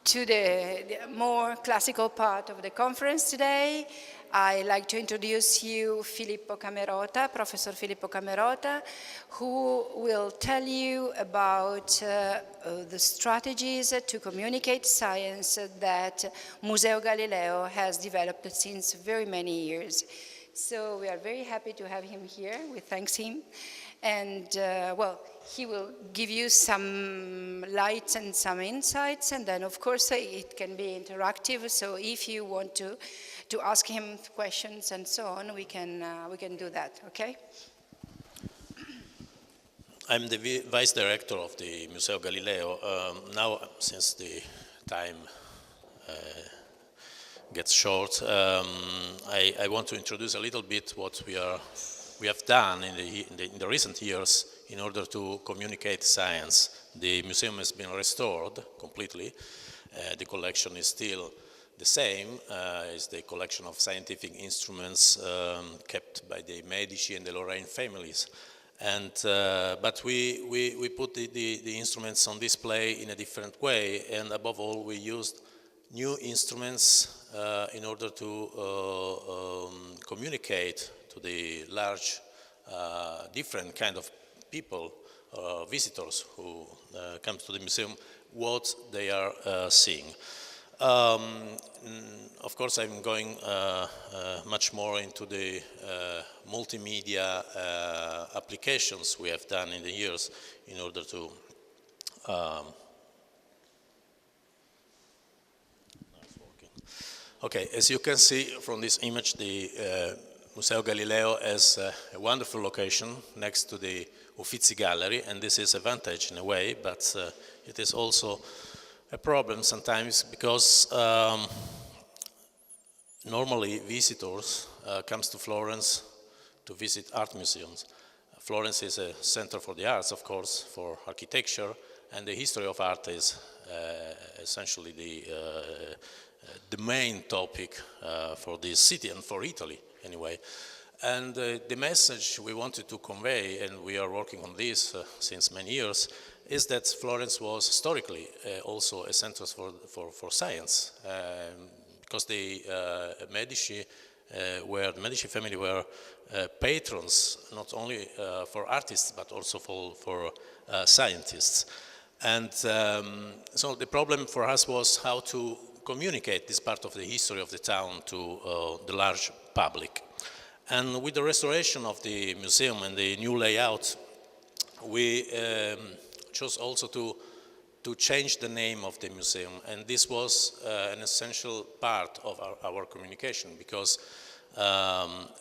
to the more classical part of the conference today. I'd like to introduce you Filippo Camerota, Professor Filippo Camerota, who will tell you about the strategies to communicate science that Museo Galileo has developed since very many years. So we are very happy to have him here. We thank him. And well, he will give you some lights and some insights, and then of course it can be interactive. So if you want to ask him questions and so on, we can do that. Okay. I'm the vice director of the Museo Galileo. Now, since the time gets short, I want to introduce a little bit what we have done in the recent years in order to communicate science. The museum has been restored completely. The collection is still the same. It's the collection of scientific instruments kept by the Medici and the Lorraine families. And, but we put the instruments on display in a different way, and above all we used new instruments in order to communicate to the large different kind of people, visitors who come to the museum, what they are seeing. Of course, I'm going much more into the multimedia applications we have done in the years in order to okay, as you can see from this image, the Museo Galileo has a wonderful location next to the Uffizi Gallery, and this is a advantage in a way, but it is also a problem sometimes because normally visitors comes to Florence to visit art museums. Florence is a center for the arts, of course, for architecture, and the history of art is essentially the main topic for this city and for Italy anyway. And the message we wanted to convey, and we are working on this since many years, is that Florence was historically also a center for science, because the Medici the Medici family were patrons not only for artists but also for scientists. And so the problem for us was how to communicate this part of the history of the town to the large public. And with the restoration of the museum and the new layout, we chose also to change the name of the museum, and this was an essential part of our communication, because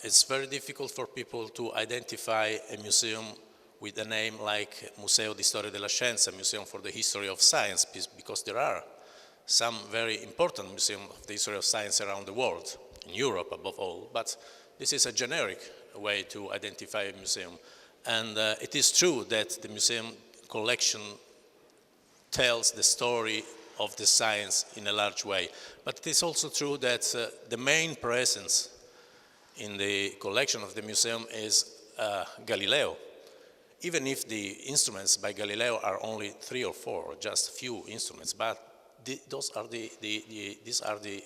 it's very difficult for people to identify a museum with a name like Museo di Storia della Scienza, Museum for the History of Science, because there are some very important museums of the history of science around the world, in Europe above all, but this is a generic way to identify a museum. And it is true that the museum collection tells the story of the science in a large way, but it is also true that the main presence in the collection of the museum is Galileo. Even if the instruments by Galileo are only 3 or 4, just a few instruments, but these are the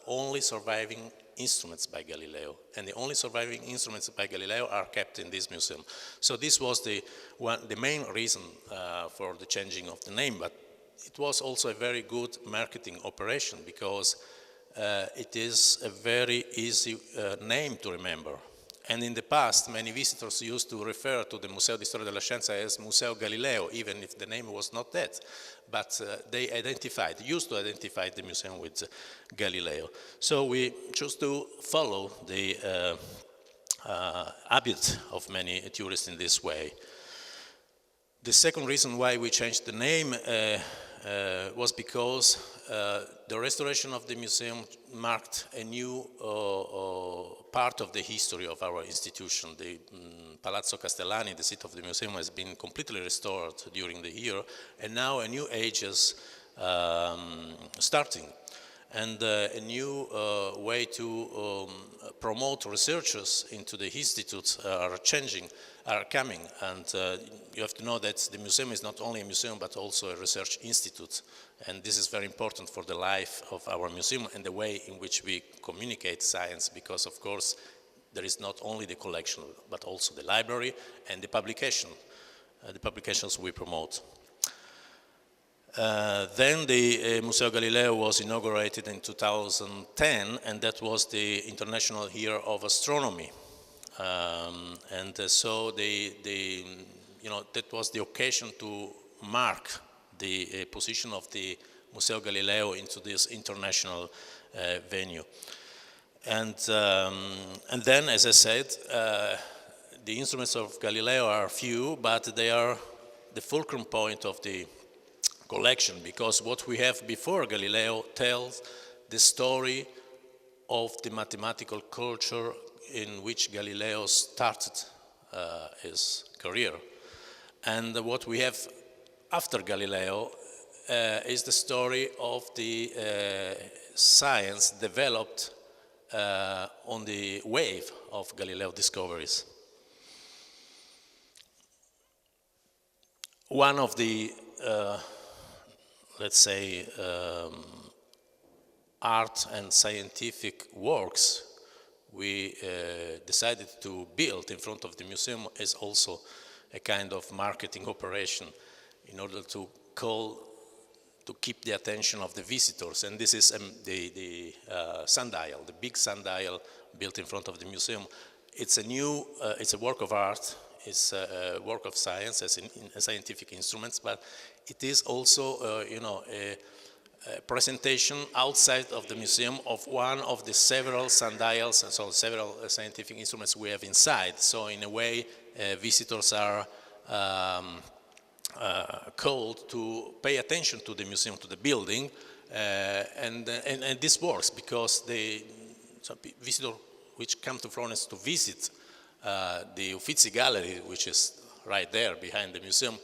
only surviving instruments by Galileo, and the only surviving instruments by Galileo are kept in this museum. So this was the main reason for the changing of the name, but it was also a very good marketing operation, because it is a very easy name to remember. And in the past, many visitors used to refer to the Museo di Storia della Scienza as Museo Galileo, even if the name was not that. But they used to identify the museum with Galileo. So we chose to follow the habit of many tourists in this way. The second reason why we changed the name was because the restoration of the museum marked a new part of the history of our institution. The Palazzo Castellani, the seat of the museum, has been completely restored during the year, and now a new age is starting. and a new way to promote researchers into the institutes are coming. And you have to know that the museum is not only a museum but also a research institute, and this is very important for the life of our museum and the way in which we communicate science, because of course there is not only the collection but also the library and the publications we promote. Then the Museo Galileo was inaugurated in 2010, and that was the International Year of Astronomy. So that was the occasion to mark the position of the Museo Galileo into this international venue. And then, as I said, the instruments of Galileo are few, but they are the fulcrum point of the collection, because what we have before Galileo tells the story of the mathematical culture in which Galileo started his career. And what we have after Galileo is the story of the science developed on the wave of Galileo discoveries. One of the let's say, art and scientific works we decided to build in front of the museum is also a kind of marketing operation in order to keep the attention of the visitors. And this is the sundial, the big sundial built in front of the museum. It's a work of art. It's a work of science as in scientific instruments, but it is also, a presentation outside of the museum of one of the several sundials and so several scientific instruments we have inside. So in a way, visitors are called to pay attention to the museum, to the building, and this works because some visitors which come to Florence to visit the Uffizi Gallery, which is right there behind the museum,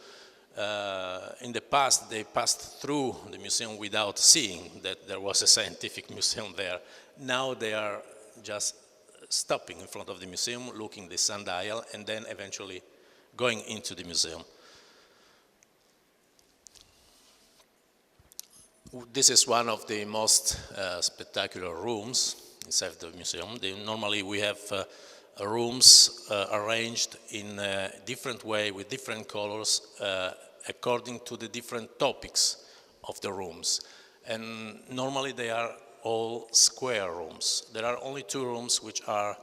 in the past they passed through the museum without seeing that there was a scientific museum there. Now they are just stopping in front of the museum, looking at the sundial, and then eventually going into the museum. This is one of the most spectacular rooms inside the museum. Normally we have rooms arranged in a different way with different colors according to the different topics of the rooms. And normally they are all square rooms. There are only two rooms which are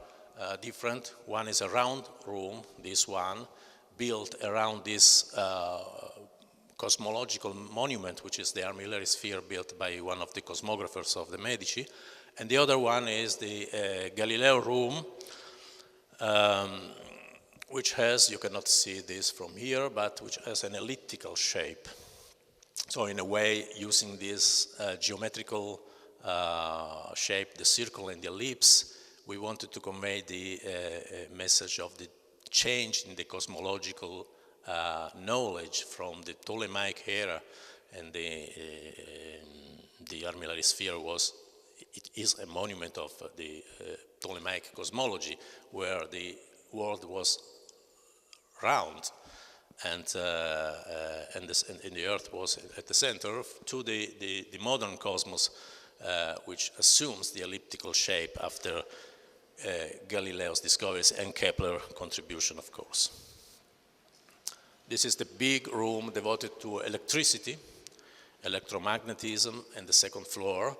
different. One is a round room, this one, built around this cosmological monument, which is the armillary sphere built by one of the cosmographers of the Medici. And the other one is the Galileo room, which has, you cannot see this from here, but which has an elliptical shape. So in a way, using this geometrical shape, the circle and the ellipse, we wanted to convey the message of the change in the cosmological knowledge from the Ptolemaic era, and the armillary sphere it is a monument of the Ptolemaic cosmology, where the world was round and the Earth was at the center, to the modern cosmos, which assumes the elliptical shape after Galileo's discoveries and Kepler's contribution, of course. This is the big room devoted to electricity, electromagnetism, and the second floor.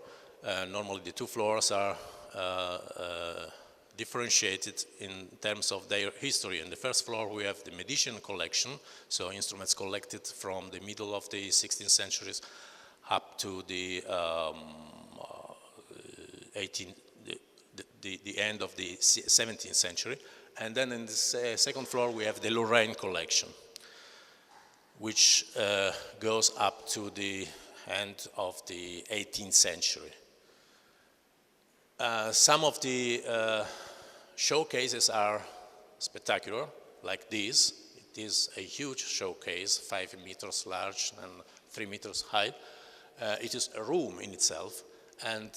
Normally the two floors are differentiated in terms of their history. In the first floor we have the Medicean collection, so instruments collected from the middle of the 16th century up to the the end of the 17th century. And then in the second floor we have the Lorraine collection, which goes up to the end of the 18th century. Some of the showcases are spectacular, like this. It is a huge showcase, 5 meters large and 3 meters high. It is a room in itself, And,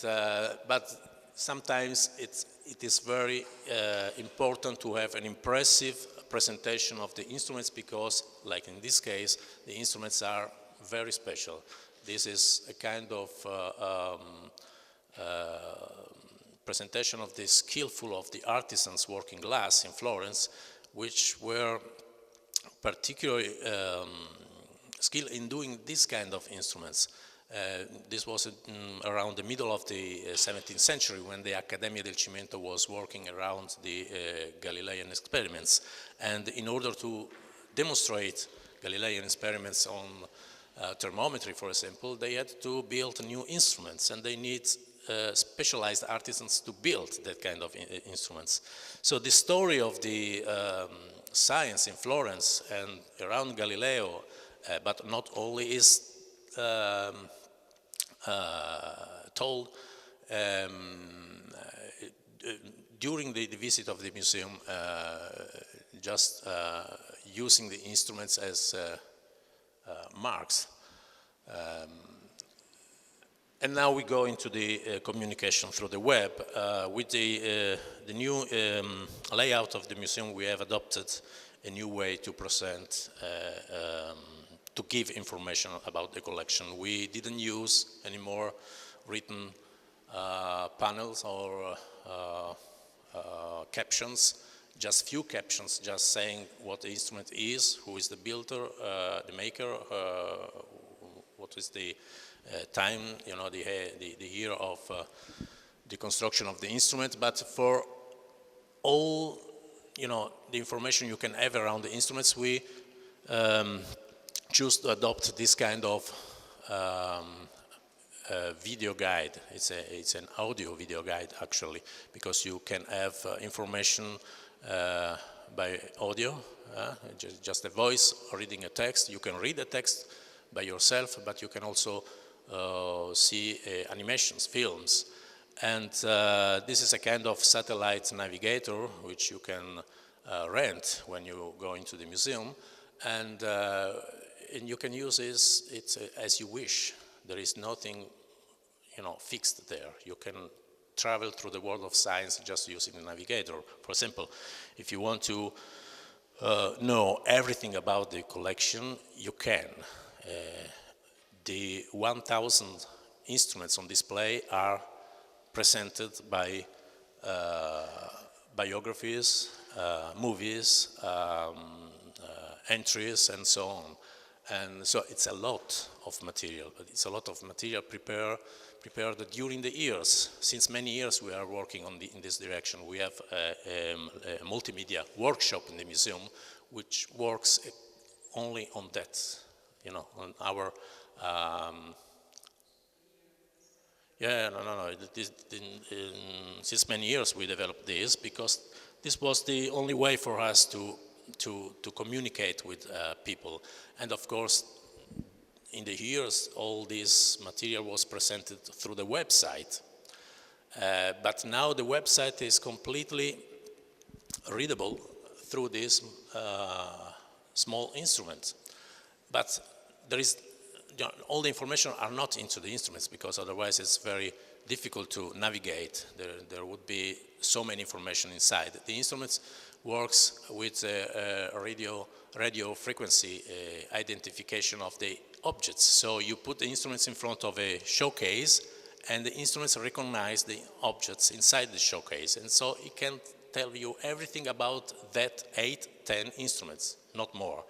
but sometimes it is very important to have an impressive presentation of the instruments because, like in this case, the instruments are very special. This is a kind of presentation of the skillful of the artisans working glass in Florence, which were particularly skilled in doing this kind of instruments. This was around the middle of the 17th century when the Accademia del Cimento was working around the Galilean experiments. And in order to demonstrate Galilean experiments on thermometry, for example, they had to build new instruments, and they need specialized artisans to build that kind of instruments. So the story of the science in Florence and around Galileo, but not only, is told during the visit of the museum, just using the instruments as marks. And now we go into the communication through the web. With the new layout of the museum, we have adopted a new way to present, to give information about the collection. We didn't use anymore written panels or captions, just few captions, just saying what the instrument is, who is the builder, the maker, what is the time, you know, the year of the construction of the instrument. But for all, you know, the information you can have around the instruments, we choose to adopt this kind of video guide. It's an audio video guide, actually, because you can have information by audio, just a voice reading a text. You can read a text by yourself, but you can also see animations, films. And this is a kind of satellite navigator which you can rent when you go into the museum, and you can use it as you wish. There is nothing, you know, fixed there. You can travel through the world of science just using the navigator. For example, if you want to know everything about the collection, you can. The 1,000 instruments on display are presented by biographies, movies, entries, and so on. And so it's a lot of material, but it's a lot of material prepared during the years. Since many years we are working in this direction. We have a multimedia workshop in the museum which works only on that, you know, on our since many years we developed this because this was the only way for us to communicate with people. And of course, in the years, all this material was presented through the website. But now the website is completely readable through this small instrument. But there is, you know, all the information are not into the instruments because otherwise it's very difficult to navigate. There would be so many information inside. The instruments works with radio frequency identification of the objects. So you put the instruments in front of a showcase and the instruments recognize the objects inside the showcase. And so it can tell you everything about that 8, 10 instruments, not more.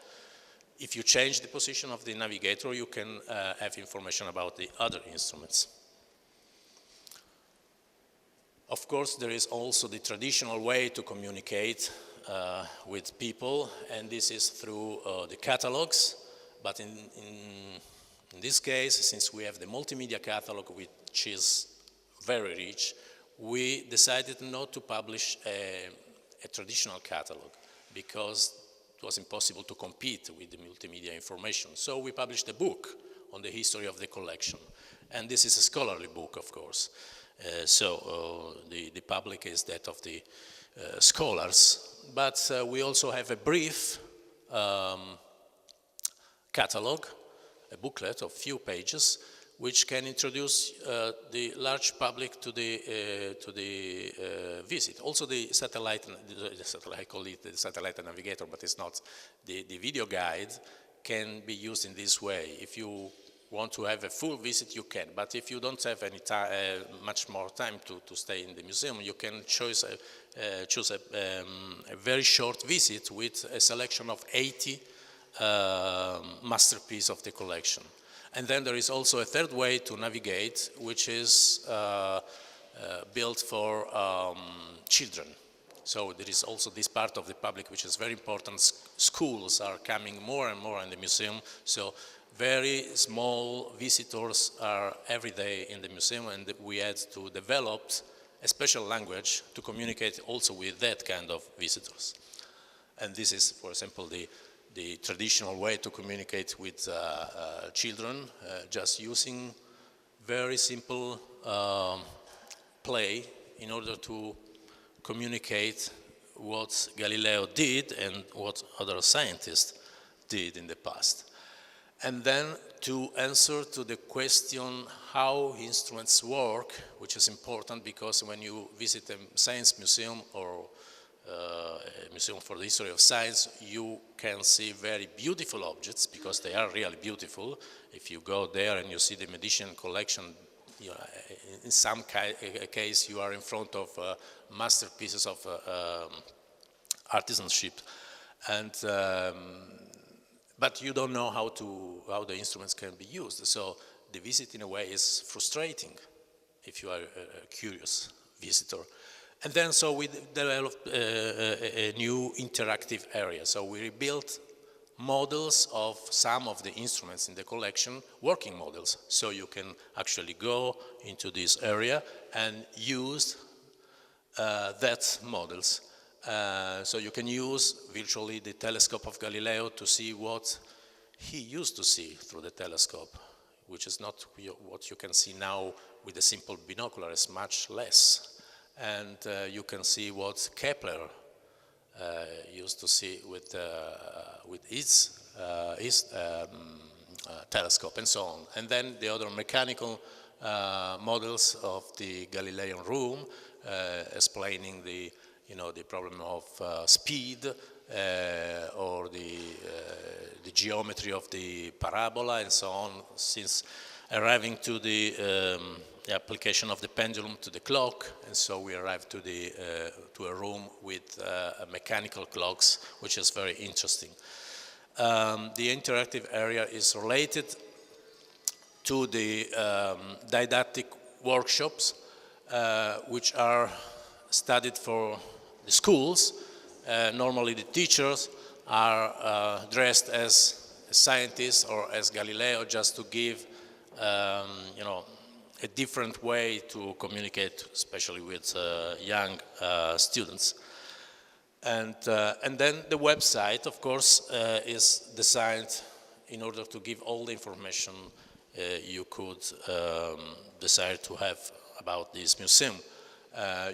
If you change the position of the navigator, you can have information about the other instruments. Of course, there is also the traditional way to communicate with people, and this is through the catalogs. But in this case, since we have the multimedia catalog, which is very rich, we decided not to publish a traditional catalog because it was impossible to compete with the multimedia information. So we published a book on the history of the collection. And this is a scholarly book, of course. So the public is that of the scholars. But we also have a brief catalog, a booklet of few pages, which can introduce the large public to the visit. Also the satellite, I call it the satellite navigator, but it's not. The video guide can be used in this way. If you want to have a full visit, you can. But if you don't have any much more time to stay in the museum, you can choose a very short visit with a selection of 80 masterpieces of the collection. And then there is also a third way to navigate, which is built for children. So there is also this part of the public which is very important. Schools are coming more and more in the museum, so very small visitors are every day in the museum, and we had to develop a special language to communicate also with that kind of visitors. And this is, for example, the traditional way to communicate with children, just using very simple play in order to communicate what Galileo did and what other scientists did in the past. And then to answer to the question how instruments work, which is important because when you visit a science museum or a museum for the history of science, you can see very beautiful objects because they are really beautiful. If you go there and you see the Medicean collection, in some case you are in front of masterpieces of artisanship, and but you don't know how the instruments can be used. So the visit in a way is frustrating if you are a curious visitor. And then so we developed a new interactive area. So we rebuilt models of some of the instruments in the collection, working models. So you can actually go into this area and use that models. So you can use virtually the telescope of Galileo to see what he used to see through the telescope, which is not what you can see now with a simple binocular, it's much less. And you can see what Kepler used to see with his telescope and so on. And then the other mechanical models of the Galilean room explaining the problem of speed or the geometry of the parabola and so on, since arriving to the application of the pendulum to the clock, and so we arrived to a room with mechanical clocks, which is very interesting. The interactive area is related to the didactic workshops, which are studied for the schools. Normally the teachers are dressed as scientists or as Galileo, just to give a different way to communicate, especially with young students. And then the website, of course, is designed in order to give all the information you could desire to have about this museum.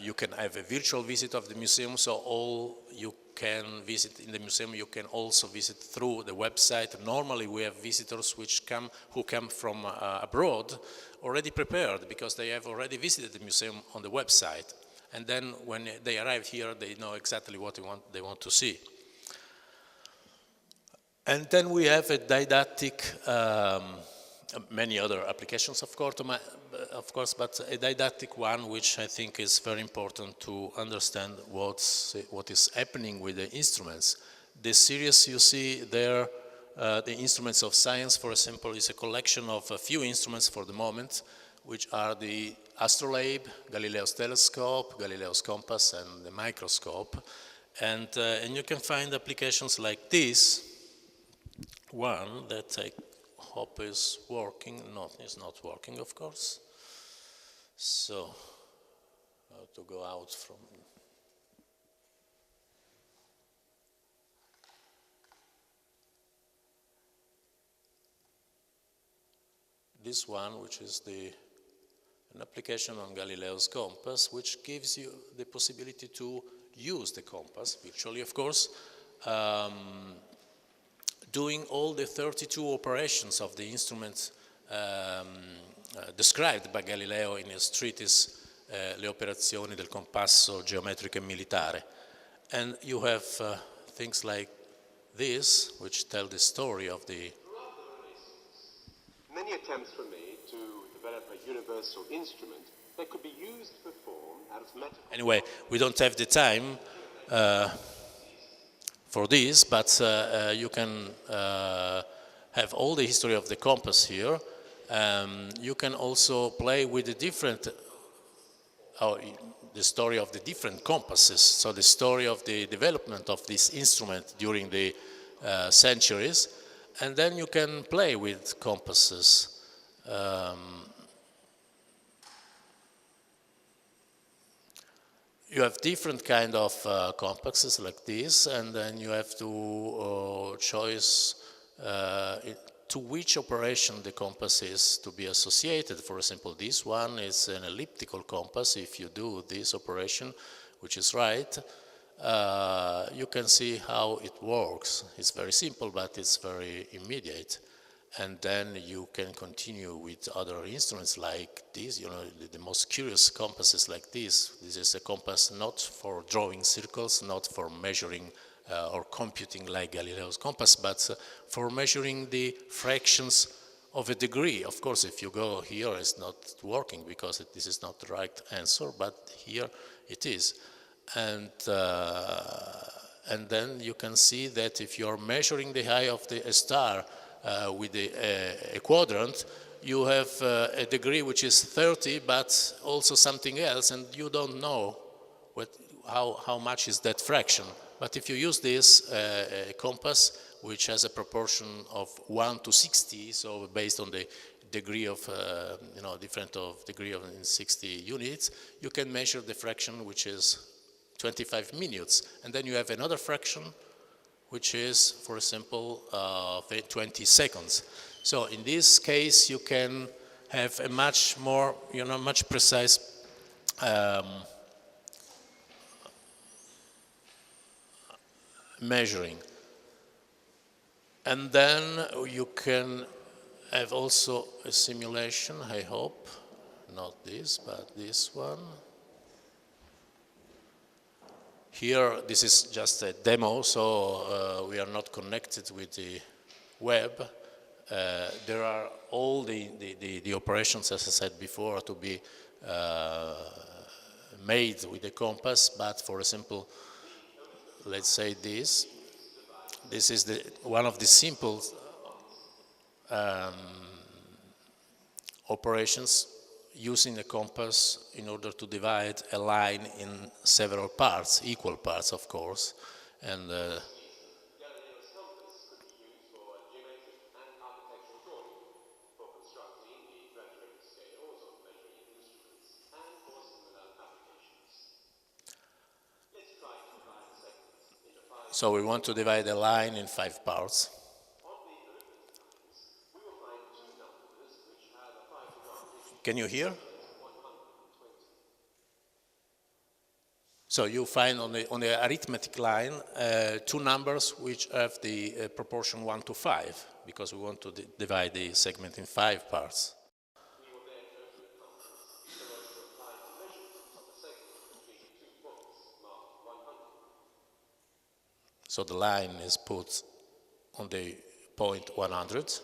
You can have a virtual visit of the museum, so all you can visit in the museum, you can also visit through the website. Normally we have visitors who come from abroad already prepared because they have already visited the museum on the website. And then when they arrive here, they know exactly what they want to see. And then we have a didactic, many other applications of course, but a didactic one which I think is very important to understand what is happening with the instruments. The series you see there, the instruments of science, for example, is a collection of a few instruments for the moment, which are the astrolabe, Galileo's telescope, Galileo's compass, and the microscope. And you can find applications like this one that I hope is working. No, it's not working, of course. So, I have to go out from. This one, which is an application on Galileo's compass, which gives you the possibility to use the compass, virtually, of course, doing all the 32 operations of the instrument described by Galileo in his treatise Le operazioni del compasso geometrico e militare. And you have things like this, which tell the story of the... Many attempts were made to develop a universal instrument that could be used to perform arithmetical... Anyway, we don't have the time for this, but you can have all the history of the compass here. You can also play with the different, the story of the different compasses, so the story of the development of this instrument during the centuries, and then you can play with compasses. You have different kind of compasses like this, and then you have to choose to which operation the compass is to be associated. For example, this one is an elliptical compass. If you do this operation, which is right, you can see how it works. It's very simple, but it's very immediate. And then you can continue with other instruments like this, you know, the most curious compasses like this. This is a compass not for drawing circles, not for measuring or computing like Galileo's compass, but for measuring the fractions of a degree. Of course, if you go here, it's not working because this is not the right answer, but here it is. And then you can see that if you're measuring the height of a star with a quadrant, you have a degree which is 30, but also something else, and you don't know how much is that fraction. But if you use this compass, which has a proportion of 1 to 60, so based on the degree of, different of degree of in 60 units, you can measure the fraction which is 25 minutes. And then you have another fraction which is, for example, 20 seconds. So in this case, you can have a much more, much precise measuring. And then you can have also a simulation, I hope, not this, but this one. Here, this is just a demo, so we are not connected with the web. There are all the operations, as I said before, to be made with the compass, but for example, let's say this is one of the simple operations using a compass in order to divide a line in several parts, equal parts, of course. And Galileo's compass could be used for geometric and architectural drawing, for constructing the graduated scales of measuring instruments, and for similar applications. Let's try to divide segments into 5. So we want to divide a line in 5 parts. Can you hear? So you find on the arithmetic line 2 numbers which have the proportion 1 to 5, because we want to divide the segment in 5 parts. So the line is put on the point 100.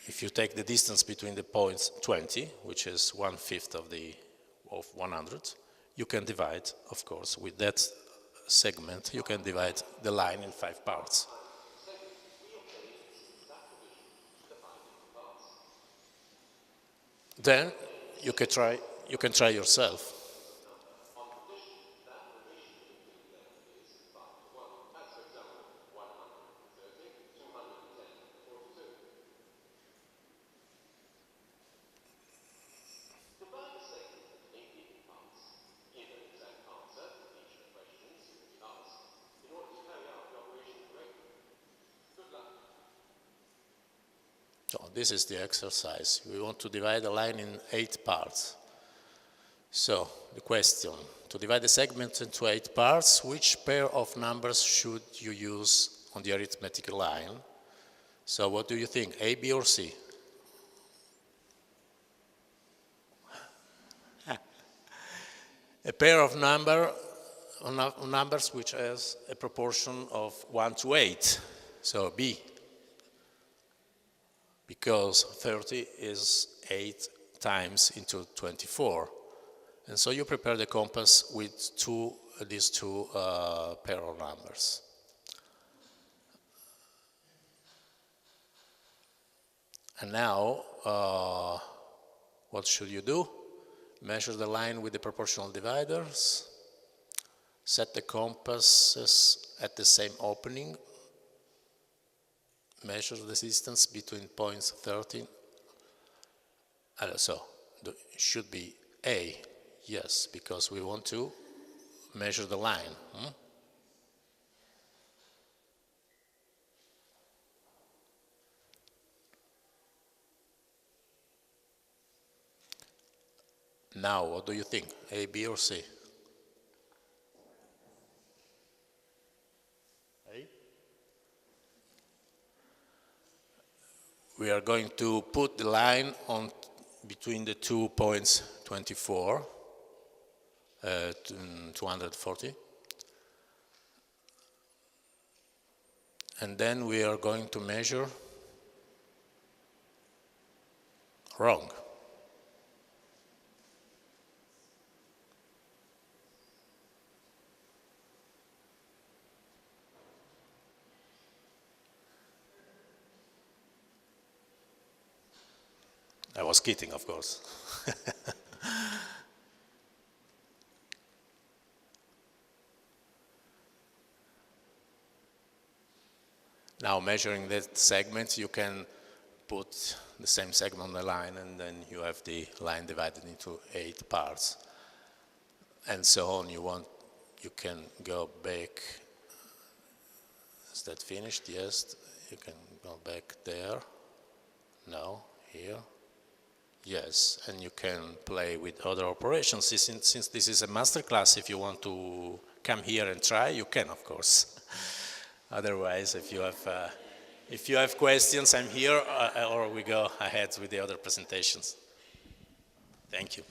If you take the distance between the points 20, which is 1/5 of 100, you can divide, of course, with that segment, you can divide the line in 5 parts. Then you can try yourself. So this is the exercise. We want to divide a line in 8 parts. So the question, to divide the segment into 8 parts, which pair of numbers should you use on the arithmetic line. So what do you think, A, B, or C? A pair of numbers which has a proportion of 1 to 8, so B, because 30 is 8 times into 24. And so you prepare the compass with these two pair of numbers. And now, what should you do? Measure the line with the proportional dividers, set the compasses at the same opening, measure the distance between points 13. So it should be A, yes, because we want to measure the line. Now, what do you think, A, B, or C? A? We are going to put the line on between the 2 points 24, 240. And then we are going to measure wrong. I was kidding, of course. Now, measuring that segment, you can put the same segment on the line, and then you have the line divided into 8 parts. And so on. You can go back. Is that finished? Yes. You can go back there. No. Here. Yes, and you can play with other operations. Since this is a masterclass, if you want to come here and try, you can, of course. Otherwise, if you have questions, I'm here, or we go ahead with the other presentations. Thank you.